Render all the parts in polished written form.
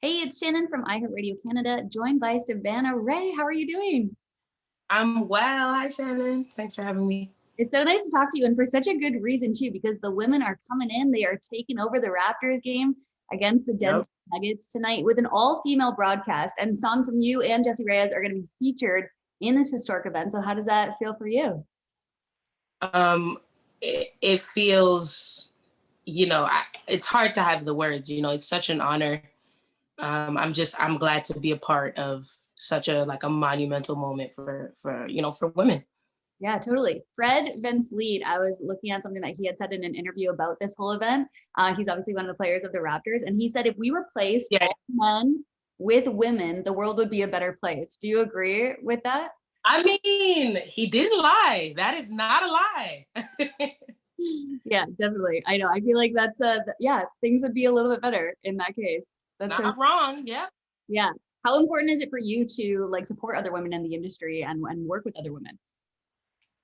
Hey, it's Shannon from iHeartRadio Canada, joined by Savannah Ré. How are you doing? I'm well. Hi, Shannon. Thanks for having me. It's so nice to talk to you, and for such a good reason, too, because the women are coming in. They are taking over the Raptors game against the Denver Yep. Nuggets tonight with an all-female broadcast, and songs from you and Jessie Reyez are going to be featured in this historic event. So how does that feel for you? It feels, it's hard to have the words, it's such an honor. I'm glad to be a part of such a monumental moment for women. Yeah, totally. Fred VanVleet, I was looking at something that he had said in an interview about this whole event. He's obviously one of the players of the Raptors, and he said if we replaced Yeah. all men with women, the world would be a better place. Do you agree with that? I mean, he didn't lie. That is not a lie. Yeah, definitely. I know. I feel like that's yeah, things would be a little bit better in that case. That's Not wrong. Yeah. yeah. How important is it for you to like support other women in the industry and work with other women?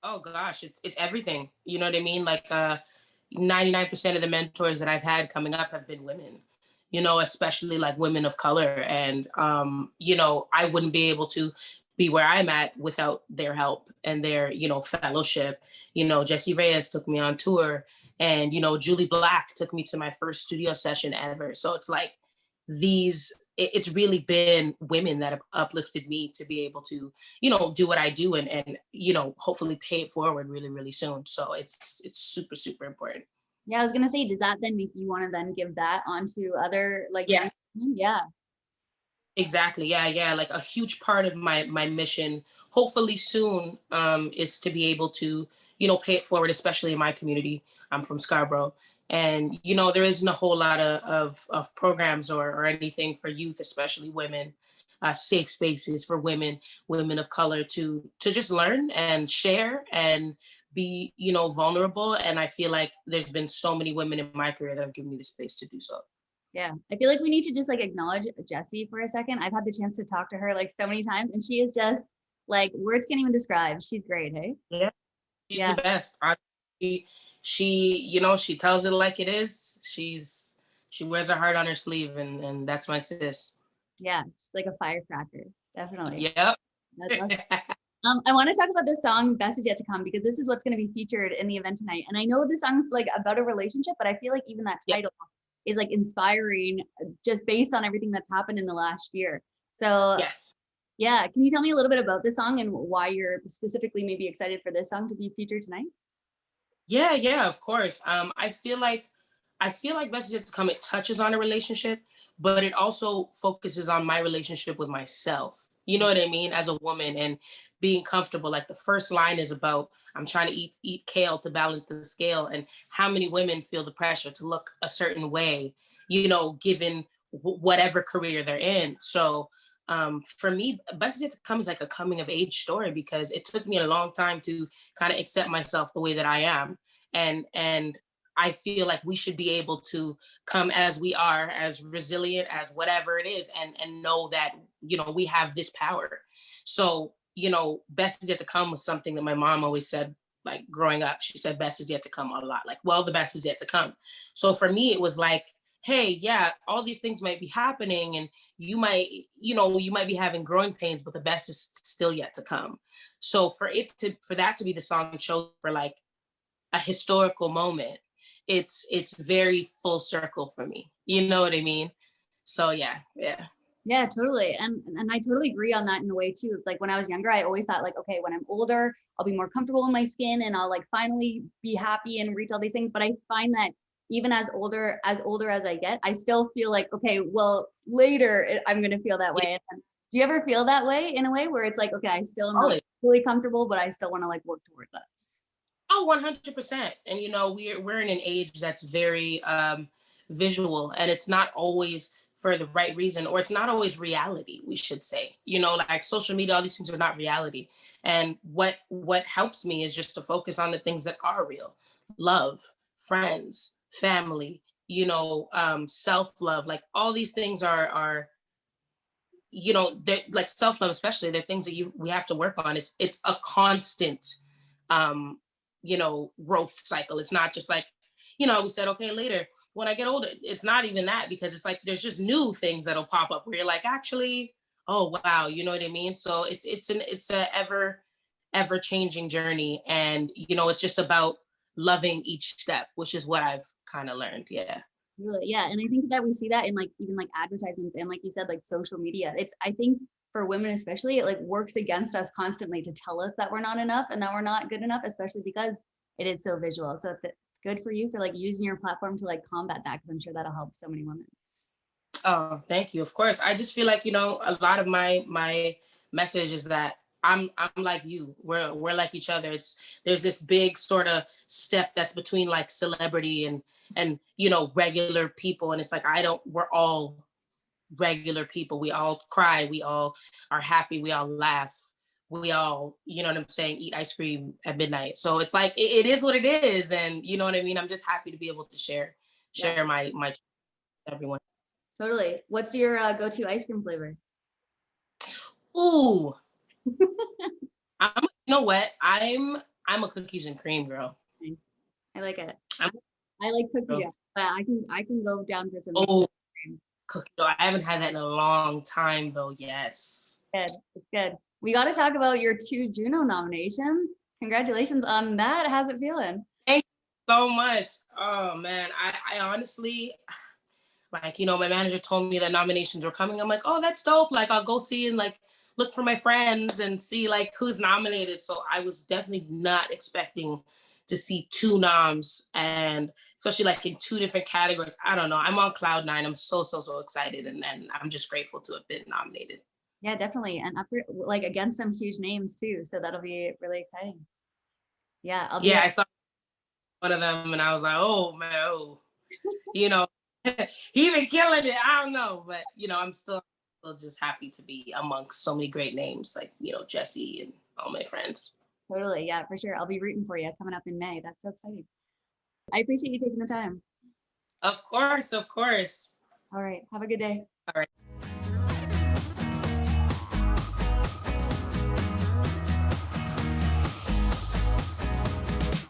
Oh gosh, it's everything. You know what I mean? 99% of the mentors that I've had coming up have been women, especially like women of color. And, I wouldn't be able to be where I'm at without their help and their, fellowship. Jessie Reyez took me on tour, and, Julie Black took me to my first studio session ever. So it's like it's really been women that have uplifted me to be able to, do what I do and hopefully pay it forward really, really soon. So it's super, super important. Yeah, I was gonna say, does that then make you want to then give that on to other like Yes. women? Yeah. Exactly. Yeah. Like a huge part of my mission, hopefully soon, is to be able to, pay it forward, especially in my community. I'm from Scarborough. And, there isn't a whole lot of programs or anything for youth, especially women, safe spaces for women of color to just learn and share and be, vulnerable. And I feel like there's been so many women in my career that have given me the space to do so. Yeah, I feel like we need to just like acknowledge Jessie for a second. I've had the chance to talk to her like so many times, and she is just like words can't even describe. She's great, hey? Yeah. She's Yeah, the best. She tells it like it is. She wears her heart on her sleeve, and that's my sis. yeah, she's like a firecracker, definitely. Yep. That's awesome. I want to talk about this song "Best Is Yet to Come" because this is what's going to be featured in the event tonight. And I know this song's like about a relationship, but I feel like even that title is like inspiring just based on everything that's happened in the last year. So Yes. yeah, can you tell me a little bit about this song and why you're specifically maybe excited for this song to be featured tonight? Yeah, of course. I feel like Best Is Yet to Come, it touches on a relationship, but it also focuses on my relationship with myself. You know what I mean? As a woman and being comfortable. Like the first line is about I'm trying to eat kale to balance the scale, and how many women feel the pressure to look a certain way, given whatever career they're in. So for me, Best Is Yet to Come is like a coming of age story because it took me a long time to kind of accept myself the way that I am. And I feel like we should be able to come as we are, as resilient as whatever it is, and know that, we have this power. So, best is yet to come was something that my mom always said, like growing up. She said, best is yet to come a lot. Like, well, the best is yet to come. So for me, it was like, hey, yeah, all these things might be happening and you might be having growing pains, but the best is still yet to come. So for that to be the song show for like a historical moment, it's very full circle for me. You know what I mean? So yeah. Yeah, totally. And I totally agree on that in a way too. It's like when I was younger, I always thought like, okay, when I'm older, I'll be more comfortable in my skin and I'll like finally be happy and reach all these things. But I find that even as older as I get, I still feel like, okay, well, later I'm gonna feel that way. And do you ever feel that way in a way where it's like, okay, I still am not fully comfortable, but I still want to like work towards that? Oh, 100%. And we're in an age that's very visual, and it's not always for the right reason, or it's not always reality, we should say. Like social media, all these things are not reality. And what helps me is just to focus on the things that are real. Love, friends, family, self-love. Like all these things are they're like self-love, especially, they're things that we have to work on. It's a constant growth cycle. It's not just like, we said, okay, later when I get older, it's not even that, because it's like there's just new things that'll pop up where you're like, actually, oh wow, you know what I mean? So it's a ever changing journey, and it's just about loving each step, which is what I've kind of learned. Yeah. Really, yeah. And I think that we see that in like even like advertisements and like you said, like social media. It's, I think for women especially, it like works against us constantly to tell us that we're not enough and that we're not good enough, especially because it is so visual. So it's good for you for like using your platform to like combat that, because I'm sure that'll help so many women. Oh, thank you. Of course. I just feel like, a lot of my message is that I'm like you. We're like each other. There's this big sort of step that's between like celebrity and regular people. And it's like we're all regular people. We all cry, we all are happy, we all laugh, we all, you know what I'm saying, eat ice cream at midnight. So it's like it is what it is. And you know what I mean? I'm just happy to be able to share Yeah, my everyone. totally. What's your go-to ice cream flavor? Ooh. You know what? I'm a cookies and cream girl. Nice. I like it. I'm, I like cookie dough, but I can go down for some cookie dough. I haven't had that in a long time though. Yes. Good. It's good. We got to talk about your 2 JUNO nominations. Congratulations on that. How's it feeling? Thank you so much. Oh man, I honestly, like, my manager told me that nominations were coming. I'm like, oh, that's dope. Like, I'll go see and like look for my friends and see like who's nominated. So I was definitely not expecting to see 2 noms, and especially like in 2 different categories. I don't know. I'm on cloud 9. I'm so excited, and I'm just grateful to have been nominated. Yeah, definitely. And up like against some huge names too. So that'll be really exciting. Yeah, I'll be I saw one of them and I was like, oh man, oh, he been killing it. I don't know, but I'm still just happy to be amongst so many great names like Jessie and all my friends. totally. Yeah, for sure. I'll be rooting for you coming up in May. That's so exciting. I appreciate you taking the time. Of course. All right. Have a good day. All right.